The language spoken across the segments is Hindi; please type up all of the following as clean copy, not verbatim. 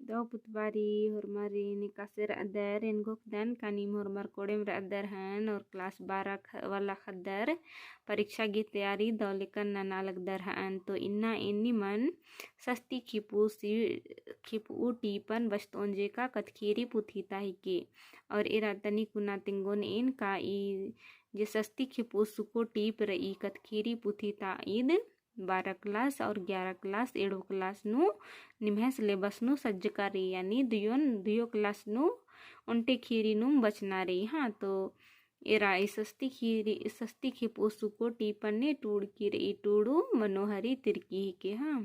Daw putbari hormari nikasir adar en gokdan kanim hormar kodem adar han और क्लास 12 वाला खद्दर परीक्षा की तैयारी दौलिकन नानालक दर हान तो इन्ना इन्नी मन सस्ती खिपू टीपन बस्तोंजे का कतखीरी पुथीता ही के और इरा तनी कुना तिंगोन इन का ई जे सस्ती खिपू सुको टीप रही कतखीरी पुथीता ईद 12 क्लास और 11 क्लास 7 क्लास नु निम्हे सिलेबस नु सज्जकारी यानी दुयो क्लास नु उनटे खीरी नु बचना रही। हाँ तो एरा सस्ती खिपू सुको टीपन ने टूड़ की रही टूड़ू मनोहरी तिरकी ही के। हाँ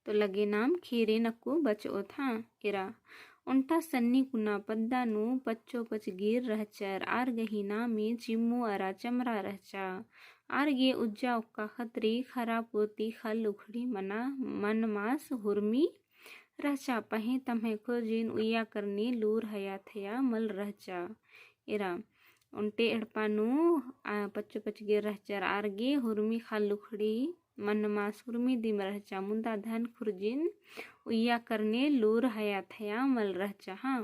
तो लगे नाम खीरे नक्को बचो था एरा उनटा सन्नी कुना पद्दा नु पच्चो पच गिर रहचर आर गहीना में चिम्मू अरा चमरा रहचा आर गे उज्जा उक्का खतरी खरा पोती खल उखड़ी मना मन मास हुरमी रहचा पहे तम्हे खोजिन उया करनी लूर हया थया मल रहचा एरा उनटे एड़पानु पच्चो पच गिर रहचर आर गे हुरमी खल उखड़ी मन मास हुरमी दिम रहचा मुंदा धन खुरजिन उया करने लूर हया थया मल रहचा। हाँ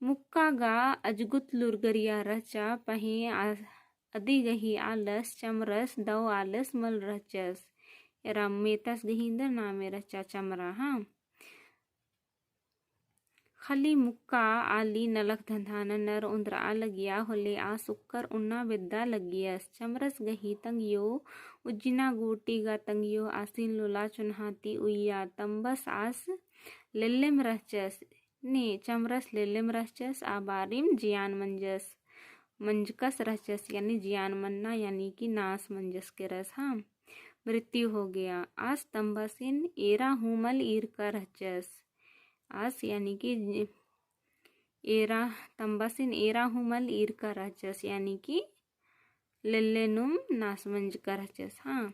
मुक्का गा अजगुत लुरगरिया रहचा पहे अदी गही आलस चमरस दव आलस मल रहचस एरा मेतस गहिंदर नामे रहचा चमरा। हाँ खली मुक्का आली नलक धंधान नर उंद्र आ लगिया होले आ सुक्कर उन्ना विद्या लगियस चमरस गही तंगियो उज्जिना गोटी गा तंगियो आसीन लोला चुनहाती उइया तंबस आस लेलेम रहचस ने चमरस लेलेम रहचस आ बारिम जियान मंजकस रहचस यानी जियान मन्ना यानी कि नास मंजस के रस। हाँ मृत्यु हो गया आस तंबसिन एरा हुमल ईर का रहचस आस यानी कि एरा तंबसिन एरा हुमल ईर का रहचस यानी कि लेलेनुम नासमंज का रहचस। हाँ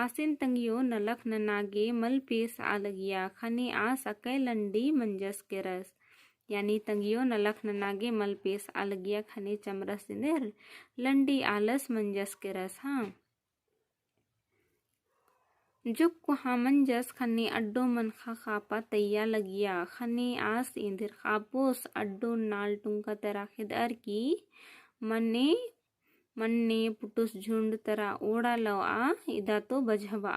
आसिन तंगियो नलख ननागे मल पेस आ लगिया खने आस अकै लंडी मंजस के रस यानी तंगियो नलख ननागे मल पेस आ लगिया खने चमरस सिंदर लंडी आलस मंजस के रस। हाँ जुक को हामंजस खने अड्डो मनखा खापा तैया लगिया खने आस इंदिर खापोस अड्डो नाल टुंका तरा खिदर की मन्ने पुटुस झुंड तरा ओड़ा लवा इदा तो बजहवा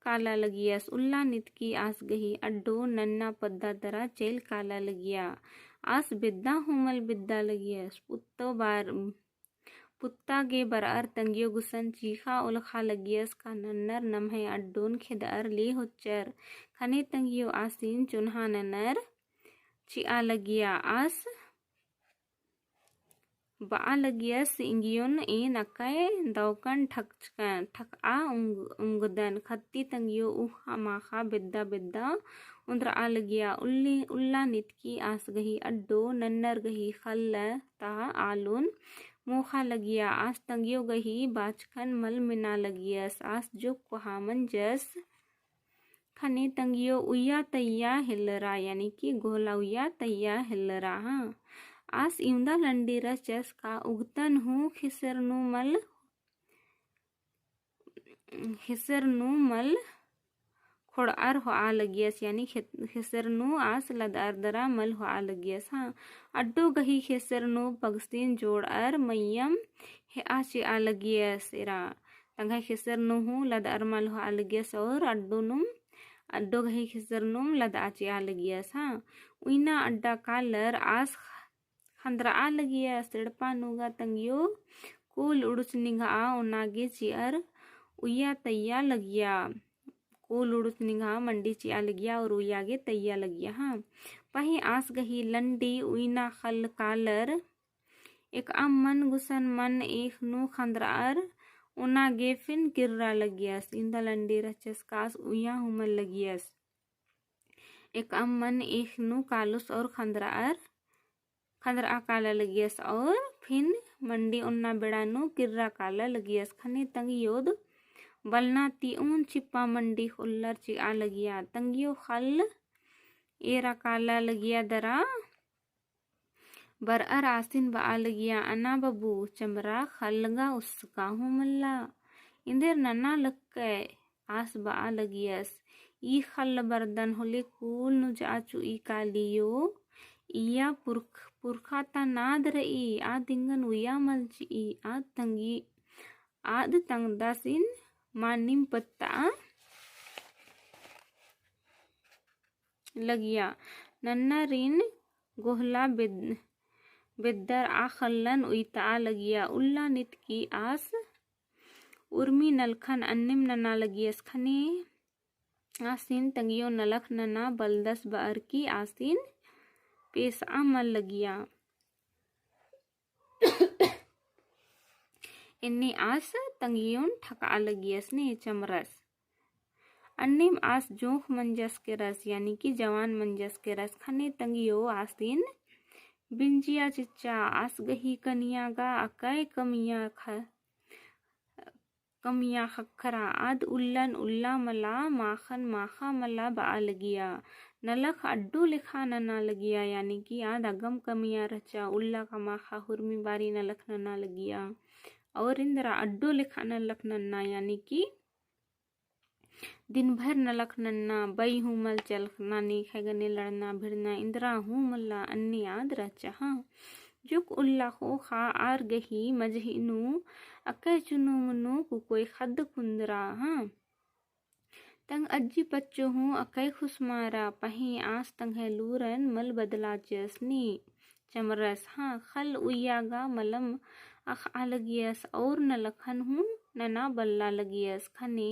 काला लगियस उल्ला नित की आस गही अड्डो नन्ना पद्दा तरा चेल काला लगिया आस बिद्दा हुमल बिद्दा लगियस पुत्ता गे बरार तंगियो गुसन चीखा उलखा लगियस का नन्नर नम्हे अड्डोन खिदर ले होच्चर खने तंगियो आसीन चुन्हा नन्नर चिआ लगिया आस बा लगियस इंगियोन ए नकाय दौकन ठक आ उंगदन खत्ती तंगियो उहा माखा बिद्दा उंद्र आ लगिया उल्ला नित की आस गही अड्डो नन्नर गही खल्ल ता आलून मोखा लगिया आस तंगियो गही बाचकन मल मिना लगियस आस जो कुहामन जस खने तंगियो उया तैया हिलरा यानी कि गोला उया तैया हिलरा। हाँ आस इमदा लंडी रचस का उगतन हूँ खिसरनु मल खोड़ार हो आ लगियस यानी खिसरनु आस लदार दरा मल हो आ लगियस। हाँ अड्डो गही खिसरनु पगस्तीन जोड़र मय्यम हे आची आ लगियस एरा तंगा खिसरनु हूँ लदार मल हो आ लगियस और अड्डो गही खिसरनुम लद आची आ लगियस। हाँ उइना अड्डा कालर आस खंद्रा आ लगियस तिड़पा नुगा तंगियो कुल उड़ुस निगा उनागे चियर उया तैया लगिया कुल उड़ुस निगा मंडी चिया लगिया और उयागे तैया लगिया। हाँ पही आस गही लंडी उइना खल कालर एक मन गुसन मन एक नु खंद्रार उनागे फिन किर्रा लगियस इंदा लंडी रचस कास उया हुमल लगियस एक मन एक नु कालुस और खंद्रा काला लगियस और फिन मंडी उन्ना बेड़ानु किर्रा काला लगियस खने तंगियोद बलना ती चिप्पा मंडी खुल्लर ची आ लगिया तंगियो खल एरा काला लगिया दरा बरअर आसिन बा लगिया अना बबू चमरा खलगा उसका हूँ मल्ला इंदेर नन्ना लक्के आस बा लगियस ई खल बर्दन होले कुल नु जाचु ई कालियो इया पुरखा ता नाद रई आ दिंगन उया मलची आ तंगी आद तंगदासिन मानिम पत्ता लगिया नन्ना रिन गोहला बेद्दर आ खल्लन उइता लगिया उल्ला नित की आस उर्मी नलखन अन्निम नना लगियस खने आसिन तंगियो नलख नना बलदस बार की आसिन पेस मल लगिया इन्नी आस तंगियोन ठका लगियस ने चमरस अन्निम आस जोख मंजस के रस यानी कि जवान मंजस के रस खने तंगियो आसिन बिंजिया चिच्चा आस गही कनिया गा अकय कमिया खखरा आद उल्लन उल्ला मला माखन माखा मला बा लगिया नलख अड्डू लिखा नना लगिया यानी कि आद अगम कमिया रचा उल्ला का माखा हुरमी बारी नलख नना लगिया और इंद्रा अड्डू लिखा नलख नन्ना यानी कि दिन भर नलख नन्ना बई हूँ मल चल नानी खैगने लड़ना भिड़ना इंद्रा हूँ मल्ला अन्नी आद रचा हाँ जुक उल्ला हो खा आर गही मजहिनु अकै चुनु मुनु कुकोई खद कुंदरा हाँ तंग अज्जी पच्चो हूँ अकै खुशमारा पही आस तंग है लूरन मल बदला चसनी चमरस हाँ खल उयागा मलम अख आलगियस और न लखन हूँ नना बल्ला लगियस खने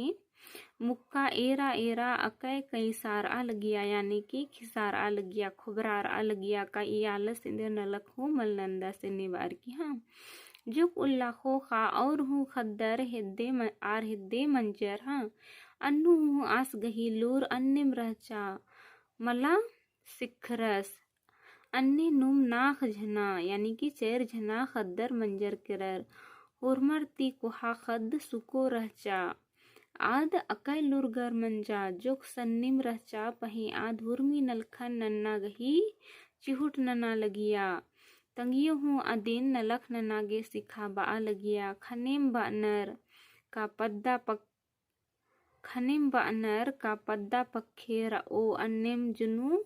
मुक्का एरा एरा अकै कई सार आ लगिया यानी कि खिसार आ लगिया खुबरार आ लगिया का इयाल सिंधे नलक हूँ मल नंदा से निवार की हाँ जुक उल्ला खो खा और हूँ खद्दर हिद्दे मंजर हाँ अन्नु हूँ आस गही लूर अन्निम रहचा मला सिखरस अन्ने नुम नाख झना यानी कि चेर झना खद्दर मंजर किरर हुरमर ती कुहा खद सुको रहचा आद अकै लुरगर मंजा जोक सन्निम रहचा पही आद हुरमी नलखन नन्ना गही चिहुट नना लगिया तंगियो हूँ अदिन नलख ननागे सिखा बा लगिया खनेम बानर का पद्दा पखेर ओ अन्नेम जुनु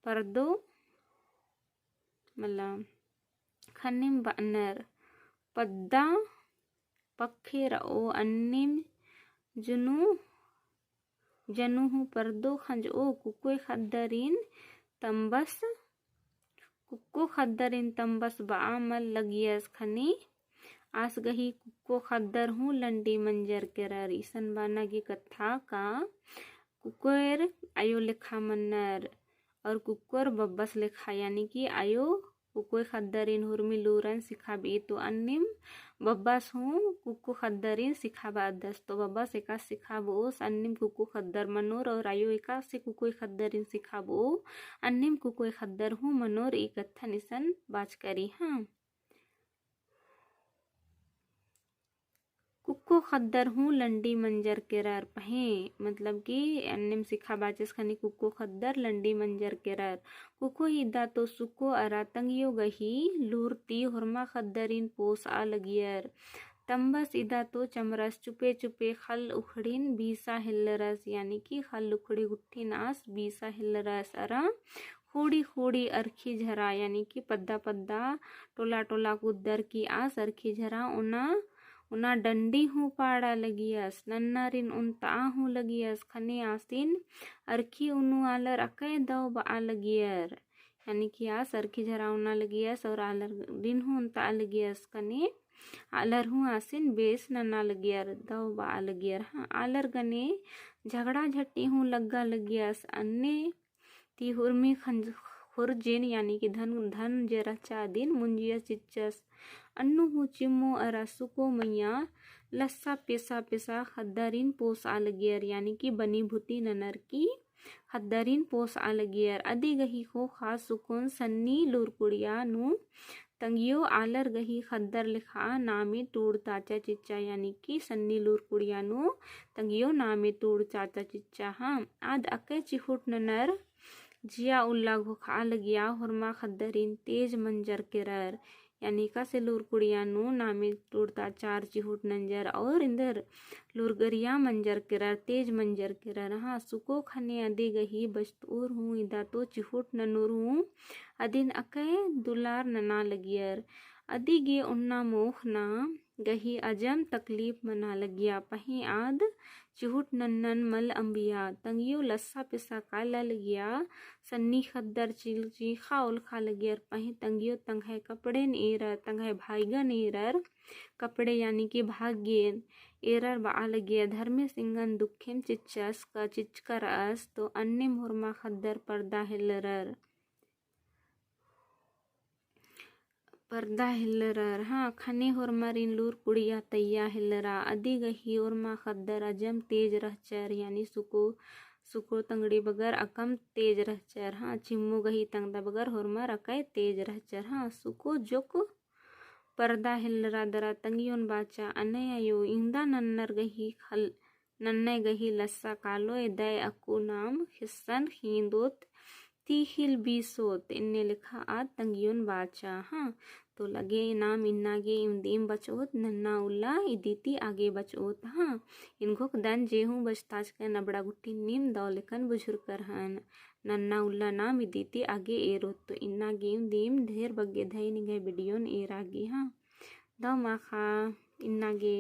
परदो मला खनेम बानर पद्दा पखेर ओ अन्नेम जनु हूँ परदो खंज ओ कुकोई खद्दरिन तंबस बामल लगियस खनी आस गही कुक्को खद्दर हूँ लंडी मंजर केरर ईसन बाना की कथा का कुकोर आयो लिखा मन्नर और कुकोर बब्बस लिखा यानी कि आयो कुकोई खद्दरिन हुरमी लूरन सिखा बी तो अन्निम बब्बस हूँ कुक्को खद्दरिन सिखा बादस तो बब्बस एका सिखा बोस अन्निम कुक्को खद्दर मनोर और आयो एका से कुकोई खद्दरिन सिखा बो अन्निम कुकोई खद्दर हूँ मनोर एक कथा निसन बाज करी हाँ कुक्को खद्दर हूँ लंडी मंजर केरर पहे मतलब कि अन्निम सिखा बाचस खनी कुक्को खद्दर लंडी मंजर केरर कुको हिदा तो सुको अरा तंगियो गही लूरती हुरमा खद्दरिन पोस आ लगियर तंबस इदा तो चमरस चुपे चुपे खल उखड़िन बीसा हिल्लरस यानी कि खल उखड़ी गुट्ठी नास बीसा हिल्लरस अरा खोड़ी खोड़ी अरखी झरा यानी कि पद्दा पद्दा टोला टोला कुद्दर की आस अरखी झरा उना डंडी हूँ पाड़ा लगियस नन्नारिन उन ता हूँ लगियस खने आसिन अरखी उनु आलर अकै दव बा लगियर यानी कि आस अरखी झरा उना लगियस और आलर दिन हूँ उन ता लगियस कने आलर हूँ आसिन बेस नना लगियर दव बा लगियर हाँ आलर गने झगड़ा झट्टी हूँ लग्गा लगियस अन्ने ती हुरमी खुरजिन यानी कि धन जे रचा दिन मुंजिया चिच्चस अन्नु हूँ चिम्मो अरा सुको मैया लस्सा पेसा खद्दरिन पोस आ लगियर यानी कि बनी भूती ननर की खद्दरिन पोस आ लगियर अदी गही हो खास सुकुन सन्नी लुरकुड़िया नु तंगियो आलर गही खद्दर लिखा नामे तूड़ ताचा चिच्चा यानी कि सन्नी लुरकुड़िया नु तंगियो नामे तूड़ चाचा चिच्चा हाँ आद अके चिहुट ननर जिया उल्ला घोखा लगिया हुरमा खद्दरिन तेज मंजर किरर यानी का से लूर कुड़ियानु नामे टूटता चार चिहुट नंजर और इंदर लुरगरिया मंजर किरर तेज मंजर किरर हाँ सुको खने अदे गही बस्तूर हूँ इदा तो चिहुट ननूर हूँ अदिन अकै दुलार नना लगियर अदी गे उन्ना मोख ना गही अजम तकलीफ मना लगिया पही आद चिहुट नन्नन मल अंबिया तंगियो लस्सा पिसा काला लगिया सन्नी खद्दर चिल चीखा उलखा लगियर पही तंगियो तंगे कपड़े एरर तंगे भाईगन एरर कपड़े यानी कि भाग्य एरर बा लगिया धर्मे सिंगन दुखेम चिच्चस का चिचकर अस तो अन्य मुरमा खद्दर पर्दा हिल्लरर हाँ खने होरमरिन लूर कुड़िया तैया हिल्लरा अदी गही ओरमा खद्दर अजम तेज रहचर यानी सुको तंगड़ी बगर अकम तेज रहचर हाँ चिम्मू गही तंगदा बगर होरमर अकै तेज रहचर हाँ सुको जोक पर्दा हिल्लरा दरा तंगियोन बाचा अनयो इंदा नन्ने गही लस्सा कालो दय अकु नाम हिस्सन हिंदोत तीहिल बीसोत इन्ने लिखा आद तंगियोन बाचा हाँ तो लगे नाम इन्नागे इमदीम बचोत नन्ना उल्ला इदीती आगे बचोत हाँ इनको दन जेहू बचताज के नबड़ा गुट्टी नीम दौलिकन बुझुर कर हन नन्ना उल्ला नाम इदीती आगे एरोत तो इन्ना गेम दीम ढेर बग्गे धई निगे वीडियोन एरागी हाँ दो माखा इन्नागे